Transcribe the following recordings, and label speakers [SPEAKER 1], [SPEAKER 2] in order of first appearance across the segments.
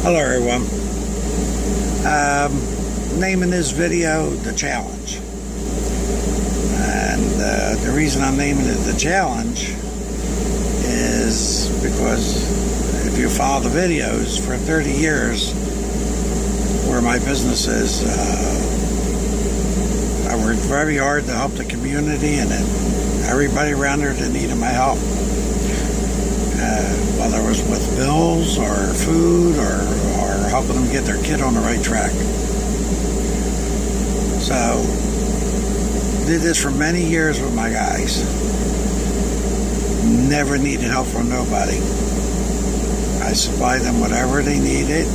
[SPEAKER 1] Hello everyone. Naming this video The Challenge. And the reason I'm naming it The Challenge is because if you follow the videos for 30 years where my business is, I worked very hard to help the community and everybody around there that needed my help. Whether it was with bills or food or helping them get their kid on the right track. So, did this for many years with my guys. Never needed help from nobody. I supplied them whatever they needed,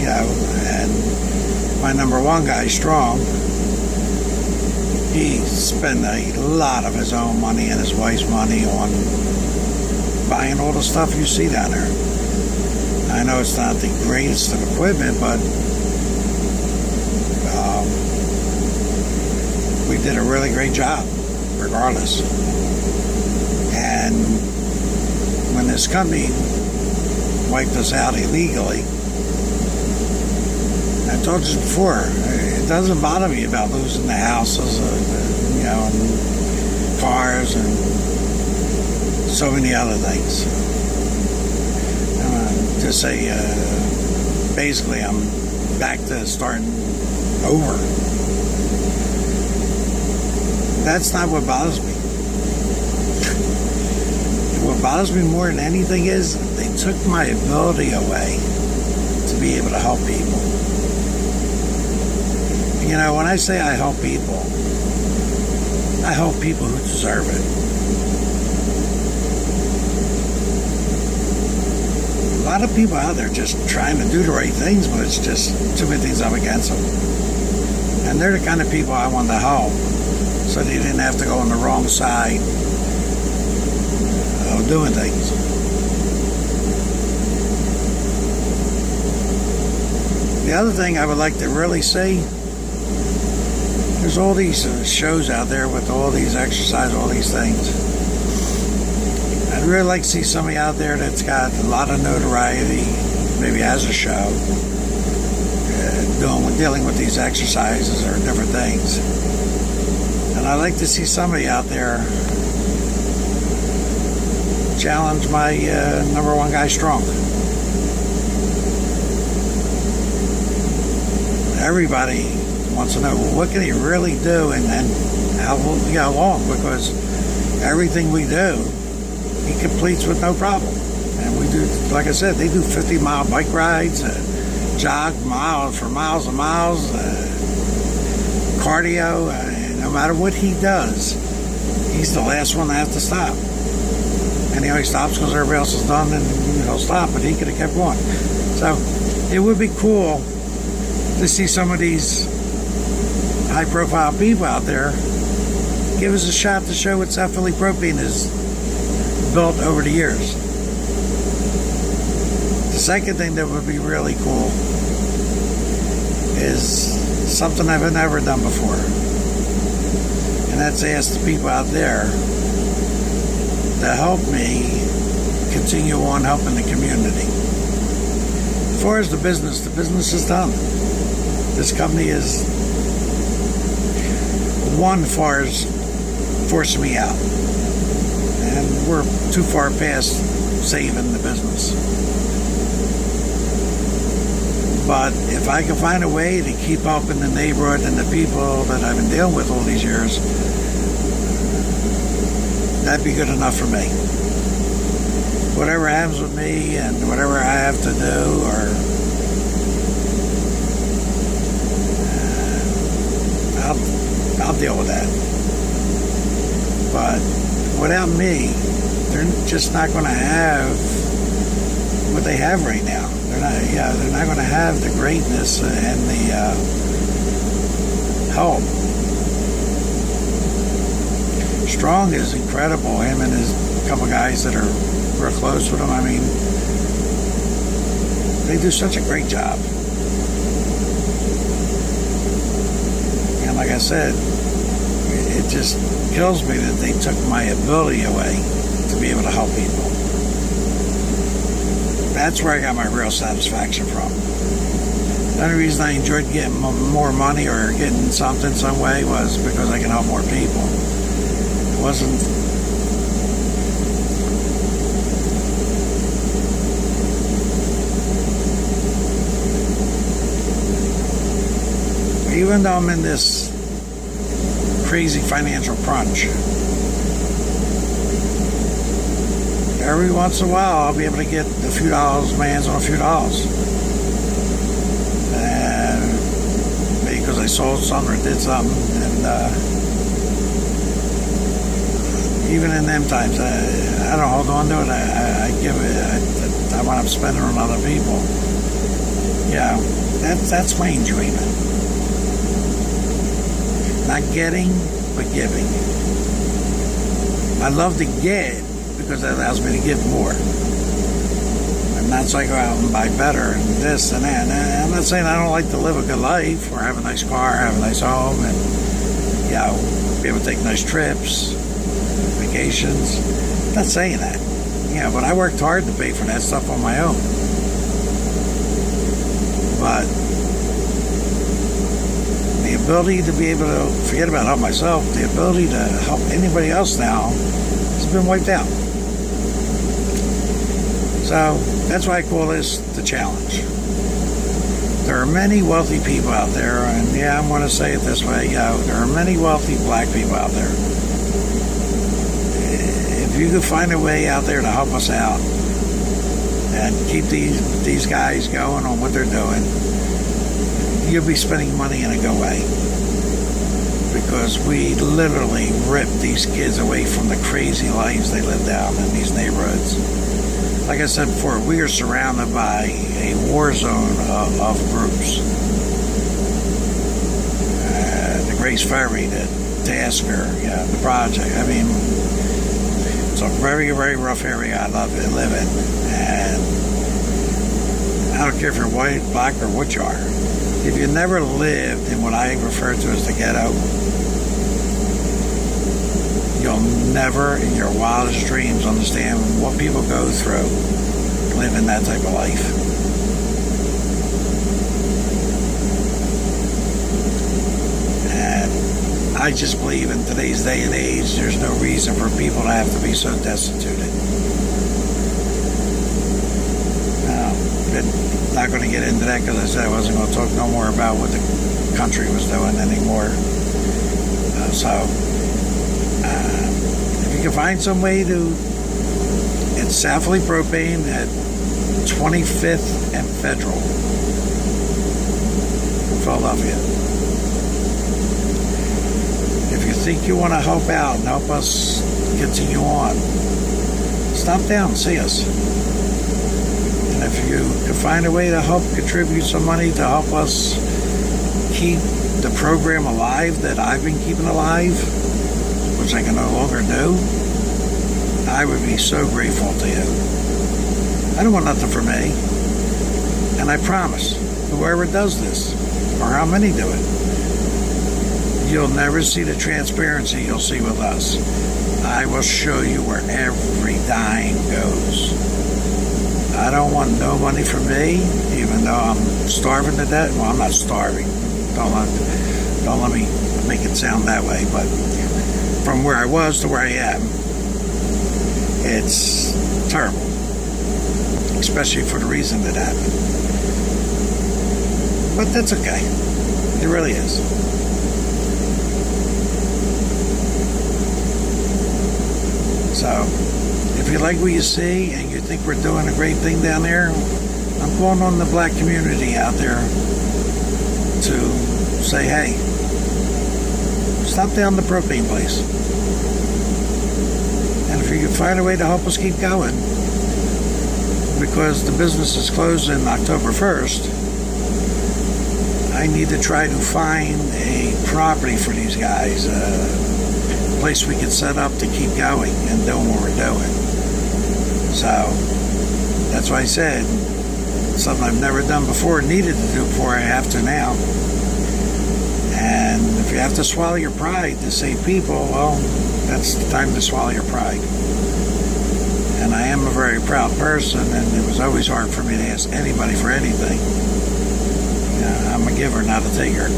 [SPEAKER 1] and my number one guy, Strong, he spent a lot of his own money and his wife's money on buying all the stuff you see down there. I know it's not the greatest of equipment, but we did a really great job, regardless. And when this company wiped us out illegally, I told you before, it doesn't bother me about losing the houses, and cars, and so many other things. To say, basically, I'm back to starting over. That's not what bothers me. What bothers me more than anything is they took my ability away to be able to help people. When I say I help people who deserve it. A lot of people out there just trying to do the right things, but it's just too many things up against them. And they're the kind of people I want to help, so they didn't have to go on the wrong side of doing things. The other thing I would like to really see, there's all these shows out there with all these exercises, all these things. I'd really like to see somebody out there that's got a lot of notoriety, maybe has a show, dealing with these exercises or different things. And I'd like to see somebody out there challenge my number one guy, Strong. Everybody wants to know, well, what can he really do and how long? Because everything we do, he completes with no problem. And we do, like I said, they do 50-mile bike rides, jog miles for miles and miles, cardio. No matter what he does, he's the last one to have to stop. And he only stops because everybody else is done and he'll stop, but he could have kept going. So it would be cool to see some of these high-profile people out there give us a shot to show what ethylene is built over the years. The second thing that would be really cool is something I've never done before, and that's ask the people out there to help me continue on helping the community. As far as the business is done. This company is one far as forcing me out. And we're too far past saving the business. But if I can find a way to keep helping the neighborhood and the people that I've been dealing with all these years, that'd be good enough for me. Whatever happens with me and whatever I have to do, I'll deal with that. But without me, they're just not going to have what they have right now. They're not going to have the greatness and the help. Strong is incredible. Him and his couple guys that are real close with him. I mean, they do such a great job. And like I said, it just kills me that they took my ability away to be able to help people. That's where I got my real satisfaction from. The only reason I enjoyed getting more money or getting something some way was because I can help more people. It wasn't. Even though I'm in this crazy financial crunch, every once in a while I'll be able to get a few dollars, my hands on a few dollars. And because I sold something or did something, and even in them times, I don't hold on to it. I give it. I wind up spending on other people. Yeah, that's my enjoyment. Not getting, but giving. I love to get because that allows me to give more. And that's like go out and buy better and this and that. And I'm not saying I don't like to live a good life or have a nice car, have a nice home, and be able to take nice trips, vacations. I'm not saying that. But I worked hard to pay for that stuff on my own. But the ability to be able to forget about help myself, the ability to help anybody else now has been wiped out. So that's why I call this the challenge. There are many wealthy people out there, and I'm going to say it this way, there are many wealthy black people out there. If you could find a way out there to help us out and keep these guys going on what they're doing, you'll be spending money in a good way. Because we literally rip these kids away from the crazy lives they live down in these neighborhoods. Like I said before, we are surrounded by a war zone of groups. The Grace Ferry, the Tasker, the Project. I mean, it's a very, very rough area I live in. And I don't care if you're white, black, or what you are. If you never lived in what I refer to as the ghetto, you'll never in your wildest dreams understand what people go through living that type of life. And I just believe in today's day and age, there's no reason for people to have to be so destituted. I'm not going to get into that because I said I wasn't going to talk no more about what the country was doing anymore. If you can find some way to, it's South Philly Propane at 25th and Federal in Philadelphia. If you think you want to help out and help us continue on, stop down and see us. And if you can find a way to help contribute some money to help us keep the program alive that I've been keeping alive, which I can no longer do, I would be so grateful to you. I don't want nothing for me. And I promise, whoever does this, or how many do it, you'll never see the transparency you'll see with us. I will show you where every dime goes. I don't want no money from me, even though I'm starving to death. Well, I'm not starving. Don't let me make it sound that way, but from where I was to where I am, it's terrible, especially for the reason that happened. But that's okay. It really is. So, if you like what you see and you think we're doing a great thing down there, I'm calling on the black community out there to say, hey, stop down the propane place. And if you can find a way to help us keep going, because the business is closing October 1st, I need to try to find a property for these guys, a place we can set up to keep going and doing what we're doing. So, that's why I said, something I've never done before, needed to do before, I have to now. And if you have to swallow your pride to save people, well, that's the time to swallow your pride. And I am a very proud person, and it was always hard for me to ask anybody for anything. I'm a giver, not a taker.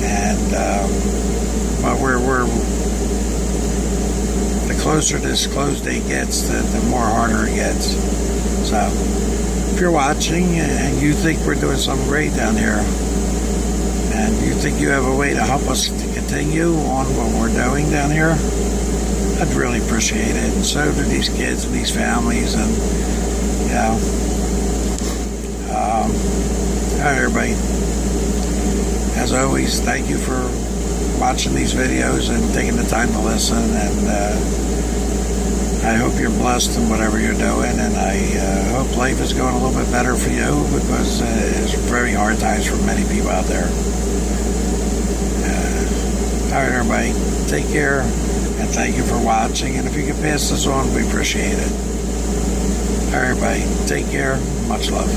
[SPEAKER 1] And but we're the closer this close date gets, the more harder it gets. So if you're watching and you think we're doing something great down here, and you think you have a way to help us to continue on what we're doing down here, I'd really appreciate it. And so do these kids and these families, and all right, everybody. As always, thank you for watching these videos and taking the time to listen. And I hope you're blessed in whatever you're doing. And I hope life is going a little bit better for you, because it's very hard times for many people out there. All right, everybody. Take care. And thank you for watching. And if you could pass this on, we appreciate it. All right, everybody. Take care. Much love.